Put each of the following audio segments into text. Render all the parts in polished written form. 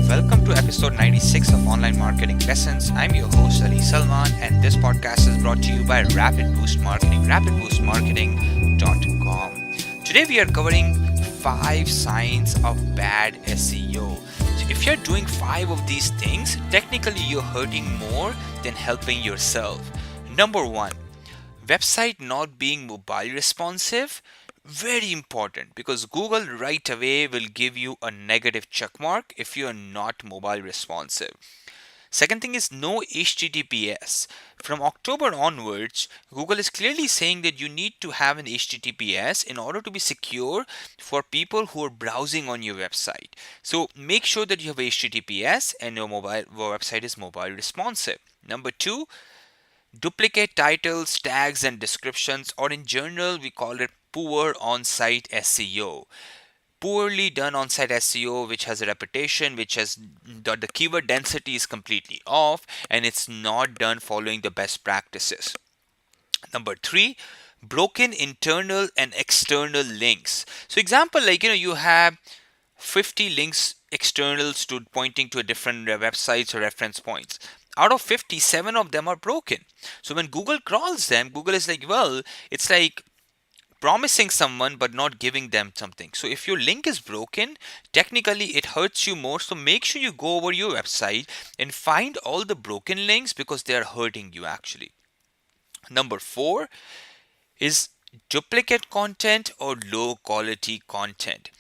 Welcome to episode 96 of Online Marketing Lessons. I'm your host Ali Salman, and this podcast is brought to you by Rapid Boost Marketing, rapidboostmarketing.com. Today we are covering 5 signs of bad SEO. So if you're doing 5 of these things, technically you're hurting more than helping yourself. Number 1, website not being mobile responsive. Very important, because Google right away will give you a negative check mark if you are not mobile responsive. Second thing is no HTTPS. From October onwards, Google is clearly saying that you need to have an HTTPS in order to be secure for people who are browsing on your website. So make sure that you have HTTPS and your website is mobile responsive. Number 2, duplicate titles, tags, and descriptions, or in general, we call it poor on-site SEO. Poorly done on-site SEO, which has a reputation, which has the keyword density is completely off, and it's not done following the best practices. Number 3, broken internal and external links. So example, you have 50 links externals to pointing to a different websites or reference points. Out of 50, 7 of them are broken. So when Google crawls them, Google is like, well, it's like promising someone but not giving them something. So if your link is broken, technically it hurts you more. So make sure you go over your website and find all the broken links, because they are hurting you actually. Number 4 is duplicate content or low quality content.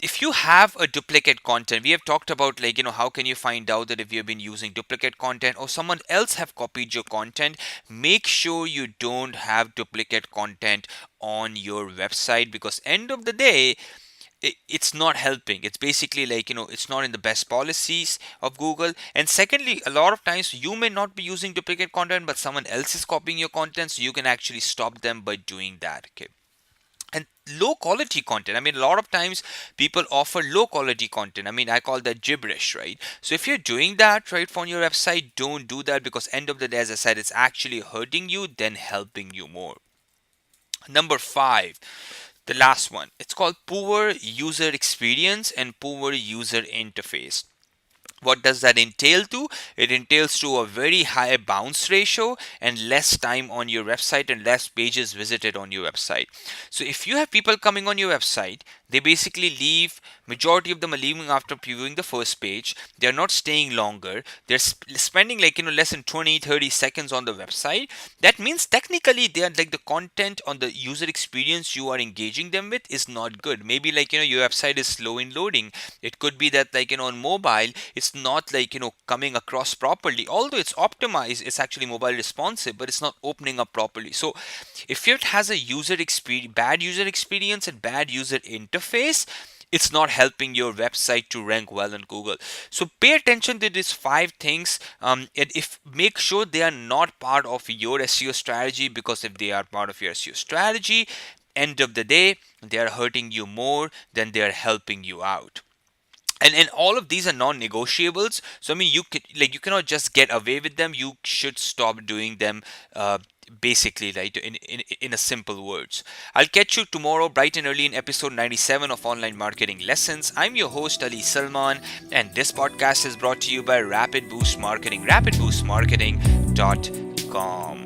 If you have a duplicate content, we have talked about how can you find out that if you've been using duplicate content or someone else have copied your content. Make sure you don't have duplicate content on your website, because end of the day, it's not helping. It's basically it's not in the best policies of Google. And secondly, a lot of times you may not be using duplicate content, but someone else is copying your content, so you can actually stop them by doing that. Okay. And low quality content. A lot of times people offer low quality content. I call that gibberish, right? So if you're doing that right on your website, don't do that, because end of the day, as I said, it's actually hurting you than helping you more. Number 5, the last one. It's called poor user experience and poor user interface. What does that entail to? It entails to a very high bounce ratio and less time on your website and less pages visited on your website. So if you have people coming on your website, they basically leave. Majority of them are leaving after viewing the first page. They're not staying longer. They're spending less than 20-30 seconds on the website. That means technically they are the content on the user experience you are engaging them with is not good. Maybe your website is slow in loading. It could be that on mobile it's not coming across properly. Although it's optimized, it's actually mobile responsive, but it's not opening up properly. So if it has a bad user experience and bad user interface, it's not helping your website to rank well on Google. So pay attention to these 5 things, and make sure they are not part of your SEO strategy, because if they are part of your SEO strategy, end of the day, they are hurting you more than they are helping you out. And all of these are non-negotiables. So you cannot just get away with them. You should stop doing them. Basically, in a simple words. I'll catch you tomorrow bright and early in episode 97 of Online Marketing Lessons. I'm your host Ali Salman, and this podcast is brought to you by Rapid Boost Marketing, rapidboostmarketing.com.